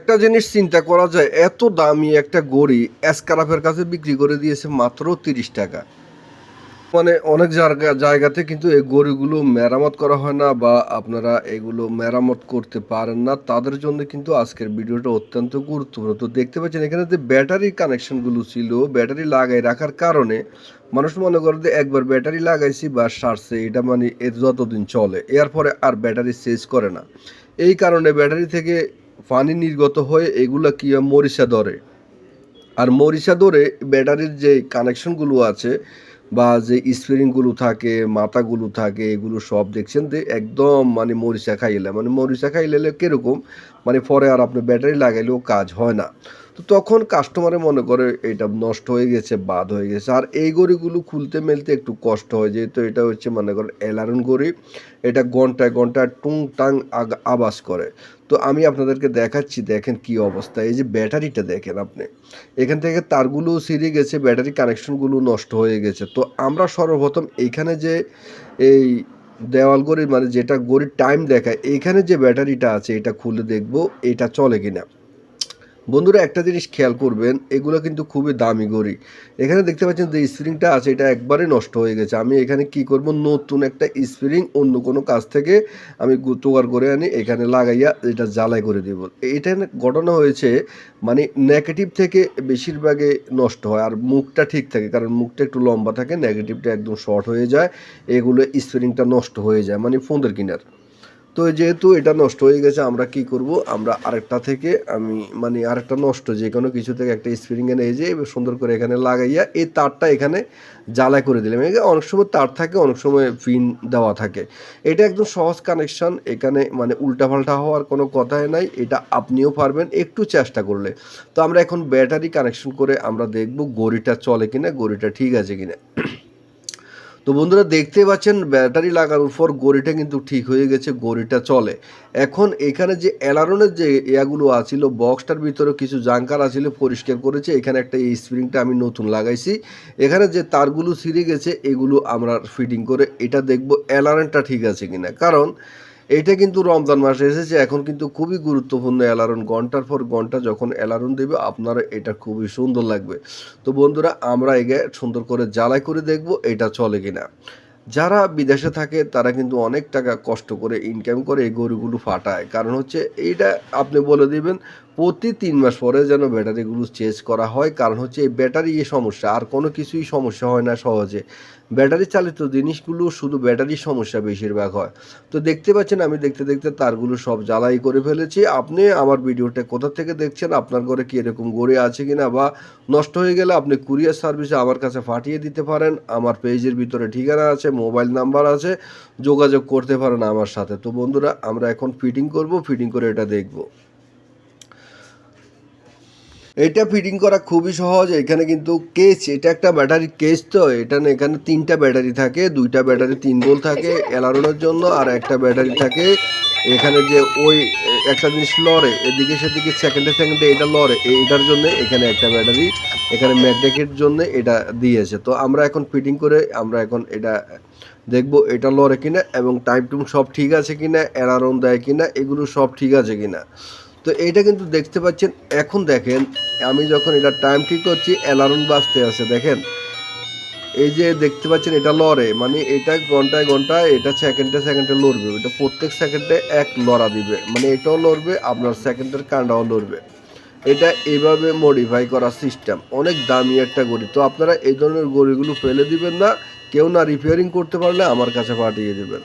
একটা জিনিস চিন্তা করা যায়, এত দামি একটা ঘড়ি এসকারাফের কাছে বিক্রি করে দিয়েছে মাত্র 30 টাকা। মানে অনেক জায়গাতে কিন্তু এই ঘড়িগুলো মেরামত করা হয় না বা আপনারা এগুলো মেরামত করতে পারেন না। তাদের জন্য কিন্তু আজকের ভিডিওটা অত্যন্ত গুরুত্বপূর্ণ। তো দেখতে পাচ্ছেন এখানে যে ব্যাটারি কানেকশনগুলো ছিল, ব্যাটারি লাগাই রাখার কারণে মানুষ মনে করে যে একবার ব্যাটারি লাগাইছি বা সারছে, এটা মানে এর যতদিন চলে। এরপরে আর ব্যাটারি চেঞ্জ করে না। এই কারণে ব্যাটারি থেকে পানি নির্গত হয়ে এগুলা কি হয় মরিচা ধরে। আর মরিচা ধরে ব্যাটারির যে কানেকশনগুলো আছে বা যে স্প্রিংগুলো থাকে, মাথাগুলো থাকে, এগুলো সব দেখছেন যে একদম মানে মরিচা খাইলে, মানে মরিচা খাইলে কিরকম মানে পরে আর আপনি ব্যাটারি লাগাইলেও কাজ হয় না। তো তখন কাস্টমারে মনে করে এটা নষ্ট হয়ে গেছে, বাদ হয়ে গেছে। আর এই ঘড়িগুলো খুলতে মেলতে একটু কষ্ট হয়, যেহেতু এটা হচ্ছে মনে করেন এলার্ম ঘড়ি। এটা ঘন্টায় ঘন্টায় টুং টাং আওয়াজ করে। তো আমি আপনাদেরকে দেখাচ্ছি, দেখেন কি অবস্থা। এই যে ব্যাটারিটা দেখেন আপনি, এখান থেকে তারগুলো ছিঁড়ে গেছে, ব্যাটারি কানেকশনগুলো নষ্ট হয়ে গেছে। তো আমরা সর্বপ্রথম এইখানে যে এই দেওয়াল ঘড়ির মানে যেটা ঘড়ির টাইম দেখায়, এইখানে যে ব্যাটারিটা আছে এটা খুলে দেখব এটা চলে কিনা। বন্ধুরা একটা জিনিস খেয়াল করবেন, এগুলো কিন্তু খুবই দামি ঘড়ি। এখানে দেখতে পাচ্ছেন যে স্প্রিংটা আছে এটা একবারে নষ্ট হয়ে গেছে। আমি এখানে কি করব, নতুন একটা স্প্রিং অন্য কোনো কাজ থেকে আমি জোগাড় করে আনি, এখানে লাগাইয়া এটা জ্বালাই করে দেব। এটা ঘটনা হয়েছে মানে নেগেটিভ থেকে বেশিরভাগে নষ্ট হয়, আর মুখটা ঠিক থাকে, কারণ মুখটা একটু লম্বা থাকে, নেগেটিভটা একদম শর্ট হয়ে যায়। এগুলো স্প্রিংটা নষ্ট হয়ে যায় মানে ফোনের কিনার। তো যেহেতু এটা নষ্ট হয়ে গেছে, আমরা কি করব, আমরা আরেকটা থেকে আমি মানে আরেকটা নষ্ট যে কোনো কিছু থেকে একটা স্প্রিং এনে এই যে সুন্দর করে এখানে লাগাইয়া এই তারটা এখানে জ্বালাই করে দিলাম। অনেক সময় তার থাকে, অনেক সময় পিন দেওয়া থাকে। এটা একদম সহজ কানেকশন, এখানে মানে উল্টাপাল্টা হওয়ার কোনো কথাই নাই। এটা আপনিও পারবেন একটু চেষ্টা করলে। তো আমরা এখন ব্যাটারি কানেকশন করে আমরা দেখব ঘড়িটা চলে কিনা, ঘড়িটা ঠিক আছে কিনা। তো বন্ধুরা দেখতে পাচ্ছেন ব্যাটারি লাগানোর পর ঘড়িটা কিন্তু ঠিক হয়ে গেছে, ঘড়িটা চলে। এখন এখানে যে অ্যালার্মের যে ইয়াগুলো আছিল, বক্সটার ভিতরে কিছু জাঙ্কার আছিল, পরিষ্কার করেছে। এখানে একটা এই স্প্রিংটা আমি নতুন লাগাইছি। এখানে যে তারগুলো ছিঁড়ে গেছে এগুলো আমরা ফিটিং করে এটা দেখব অ্যালার্মটা ঠিক আছে কিনা। কারণ এইটা কিন্তু রমজান মাসে এসেছে, এখন কিন্তু খুবই গুরুত্বপূর্ণ অ্যালার্ম। ঘন্টার পর ঘন্টা যখন অ্যালার্ম দেবে আপনার এটা খুবই সুন্দর লাগবে। তো বন্ধুরা আমরা এগে সুন্দর করে জ্বালাই করে দেখব এটা চলে কিনা। যারা বিদেশে থাকে তারা কিন্তু অনেক টাকা কষ্ট করে ইনকাম করে এই গরুগুলো ফাটায়, কারণ হচ্ছে এইটা আপনি বলে দিবেন প্রতি 3 মাস পরে যেন ব্যাটারিগুলো চেঞ্জ করা হয়। কারণ হচ্ছে এই ব্যাটারি এই সমস্যা, আর কোনো কিছুই সমস্যা হয় না সহজে। ব্যাটারি চালিত জিনিসগুলো শুধু ব্যাটারির সমস্যা বেশিরভাগ হয়। তো দেখতে পাচ্ছেন আমি দেখতে দেখতে তারগুলো সব জ্বালাই করে ফেলেছি। আপনি আমার ভিডিওটা কোথা থেকে দেখছেন, আপনার ঘরে কি এরকম গড়ে আছে কিনা, বা নষ্ট হয়ে গেলে আপনি কুরিয়ার সার্ভিসে আমার কাছে পাঠিয়ে দিতে পারেন। আমার পেজের ভিতরে ঠিকানা আছে, মোবাইল নাম্বার আছে, যোগাযোগ করতে পারেন আমার সাথে। তো বন্ধুরা আমরা এখন ফিটিং করব, ফিটিং করে এটা দেখব। এটা ফিটিং করা খুবই সহজ। এখানে কিন্তু কেস, এটা একটা ব্যাটারি কেস। তো এটা না, এখানে 3টা ব্যাটারি থাকে, 2টা ব্যাটারি 3 ভোল্ট থাকে অ্যালার্মের জন্য, আর একটা ব্যাটারি থাকে এখানে যে ওই একটা জিনিস লড়ে এদিকে সেদিকে, সেকেন্ডে সেকেন্ডে এটা লড়ে, এইটার জন্য এখানে একটা ব্যাটারি, এখানে ম্যাগনেটের জন্য এটা দিয়েছে। তো আমরা এখন ফিটিং করে আমরা এখন এটা দেখবো এটা লড়ে কিনা এবং টাইম টুম সব ঠিক আছে কিনা, অ্যালার্ম দেয় কিনা, এগুলো সব ঠিক আছে কিনা। তো এইটা কিন্তু দেখতে পাচ্ছেন। এখন দেখেন আমি যখন এটা টাইম ঠিক করছি অ্যালার্ম বাজতে আছে, দেখেন এই যে দেখতে পাচ্ছেন এটা লড়ে, মানে এটা ঘন্টায় ঘন্টায়, এটা সেকেন্ডে সেকেন্ডে লড়বে, এটা প্রত্যেক সেকেন্ডে এক লড়া দিবে, মানে এটাও লড়বে আপনার সেকেন্ডের কান্ডাও লড়বে। এটা এইভাবে মডিফাই করা সিস্টেম, অনেক দামি একটা ঘড়ি। তো আপনারা এই ধরনের ঘড়িগুলো ফেলে দিবেন না, কেউ না রিপেয়ারিং করতে পারলে আমার কাছে পাঠিয়ে দেবেন।